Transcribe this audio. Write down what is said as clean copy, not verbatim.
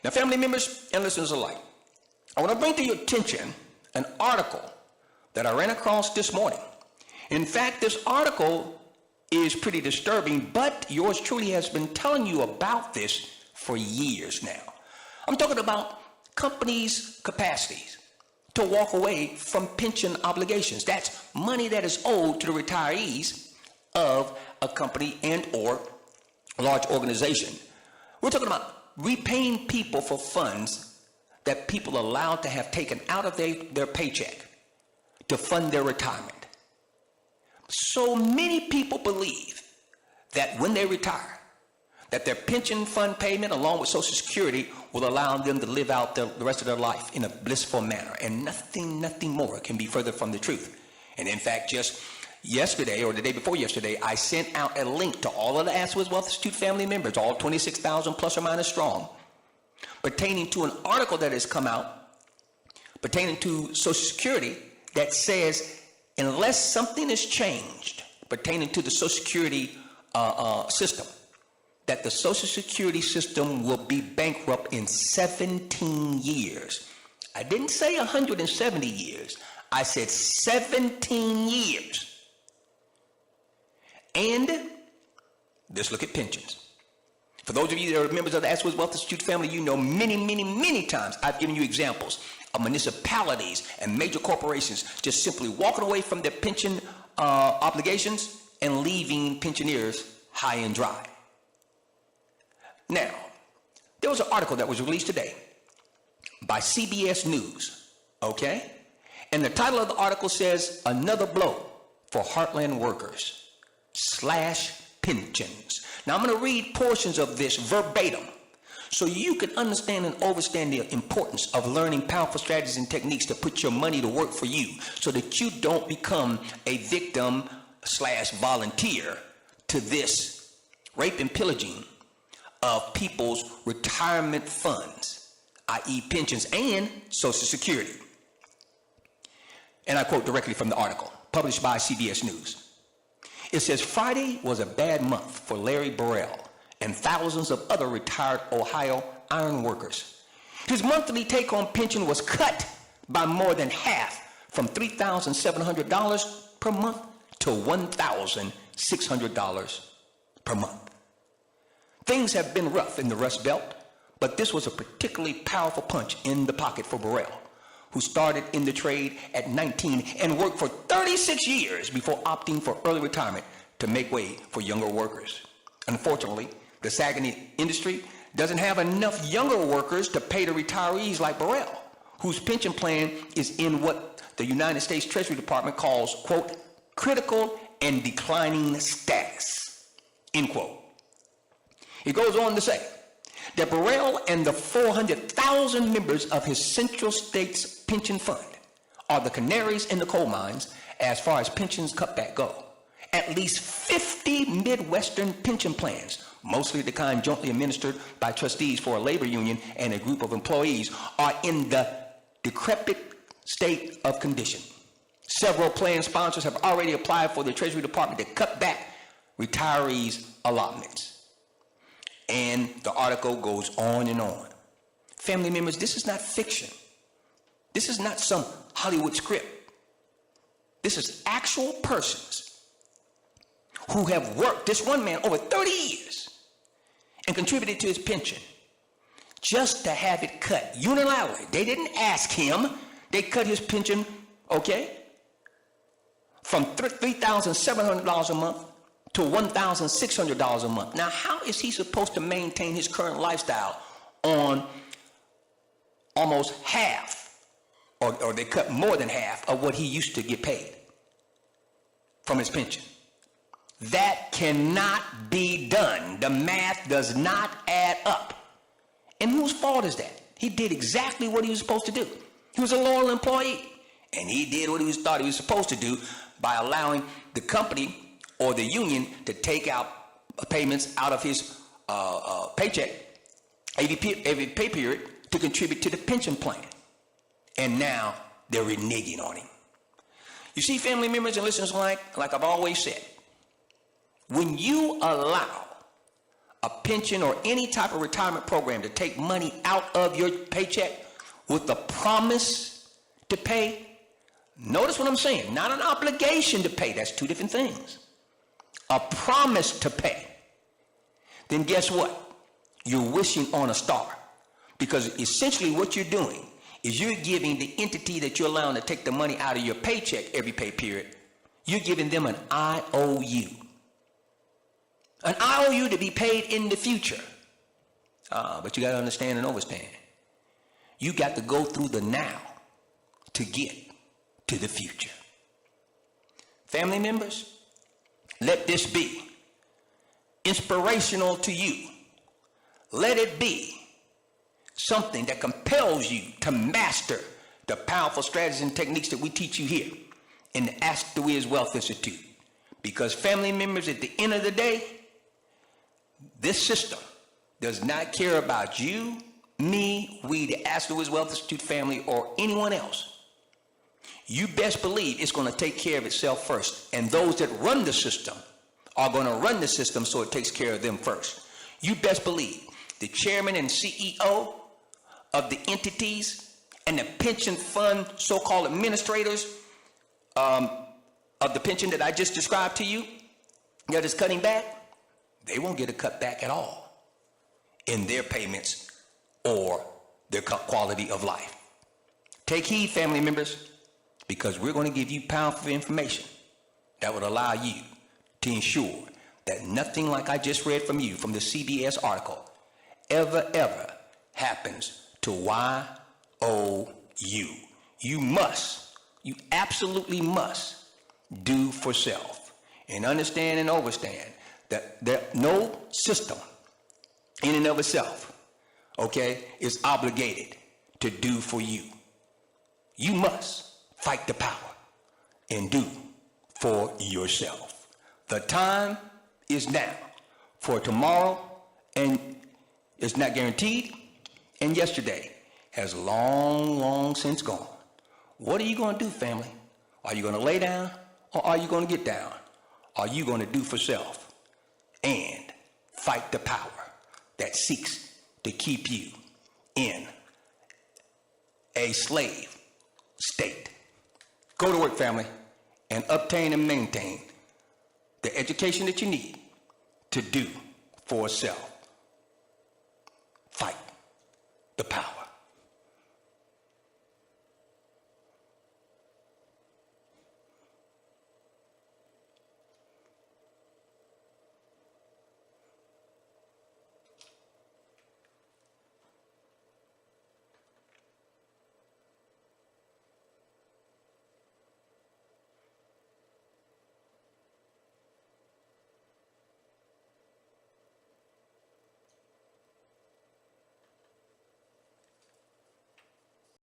Now, family members and listeners alike, I want to bring to your attention an article that I ran across this morning. In fact, this article is pretty disturbing, but yours truly has been telling you about this for years now. I'm talking about companies' capacities to walk away from pension obligations. That's money that is owed to the retirees of a company and or large organization. We're talking about repaying people for funds that people are allowed to have taken out of their paycheck to fund their retirement. So many people believe that when they retire, that their pension fund payment along with Social Security will allow them to live out the rest of their life in a blissful manner. And nothing more can be further from the truth. And in fact, just yesterday or the day before yesterday, I sent out a link to all of the ASK THE WIZ Wealth Institute family members, all 26,000 plus or minus strong, pertaining to an article that has come out pertaining to Social Security that says unless something is changed pertaining to the Social Security system, that the Social Security system will be bankrupt in 17 years. I didn't say 170 years. I said 17 years. And let's look at pensions. For those of you that are members of the ASK THE WIZ Wealth Institute family, you know many times I've given you examples of municipalities and major corporations just simply walking away from their pension obligations and leaving pensioners high and dry. Now, there was an article that was released today by CBS News, okay? And the title of the article says, "Another blow for Heartland Workers / pensions." Now, I'm going to read portions of this verbatim so you can understand and understand the importance of learning powerful strategies and techniques to put your money to work for you so that you don't become a victim / volunteer to this rape and pillaging of people's retirement funds, i.e. pensions and Social Security. And I quote directly from the article, published by CBS News. It says, Friday was a bad month for Larry Burrell and thousands of other retired Ohio iron workers. His monthly take-home pension was cut by more than half, from $3,700 per month to $1,600 per month. Things have been rough in the Rust Belt, but this was a particularly powerful punch in the pocket for Burrell, who started in the trade at 19 and worked for 36 years before opting for early retirement to make way for younger workers. Unfortunately, the sagging industry doesn't have enough younger workers to pay the retirees like Burrell, whose pension plan is in what the United States Treasury Department calls, quote, critical and declining status, end quote. It goes on to say that Burrell and the 400,000 members of his Central States Pension Fund are the canaries in the coal mines as far as pensions cutback go. At least 50 Midwestern pension plans, mostly the kind jointly administered by trustees for a labor union and a group of employees, are in the decrepit state of condition. Several plan sponsors have already applied for the Treasury Department to cut back retirees' allotments. And the article goes on and on. Family members, this is not fiction. This is not some Hollywood script. This is actual persons who have worked, this one man, over 30 years and contributed to his pension just to have it cut unilaterally. They didn't ask him. They cut his pension, okay, from $3,700 a month to $1,600 a month. Now, how is he supposed to maintain his current lifestyle on almost half, or they cut more than half of what he used to get paid from his pension? That cannot be done. The math does not add up. And whose fault is that? He did exactly what he was supposed to do. He was a loyal employee, and he did what he thought he was supposed to do by allowing the company or the union to take out payments out of his paycheck every pay period to contribute to the pension plan. And now they're reneging on him. You see, family members and listeners, like I've always said, when you allow a pension or any type of retirement program to take money out of your paycheck with the promise to pay, notice what I'm saying, not an obligation to pay, that's two different things. A promise to pay, then guess what? You're wishing on a star. Because essentially what you're doing is you're giving the entity that you're allowing to take the money out of your paycheck every pay period, you're giving them an IOU. An IOU to be paid in the future. But you got to understand and understand. You got to go through the now to get to the future. Family members, let this be inspirational to you. Let it be something that compels you to master the powerful strategies and techniques that we teach you here in the Ask the Wiz Wealth Institute. Because family members, at the end of the day, this system does not care about you, me, we, the Ask the Wiz Wealth Institute family, or anyone else. You best believe it's going to take care of itself first. And those that run the system are going to run the system so it takes care of them first. You best believe the chairman and CEO of the entities and the pension fund so-called administrators of the pension that I just described to you, that is cutting back, they won't get a cut back at all in their payments or their quality of life. Take heed, family members, because we're going to give you powerful information that would allow you to ensure that nothing like I just read from you from the CBS article ever happens to YOU. You absolutely must do for self. And understand and understand that no system in and of itself, okay, is obligated to do for you. You must fight the power and do for yourself. The time is now, for tomorrow and it's not guaranteed, and yesterday has long since gone. What are you going to do, family? Are you going to lay down or are you going to get down? Are you going to do for self and fight the power that seeks to keep you in a slave state? Go to work, family, and obtain and maintain the education that you need to do for self. Fight the power.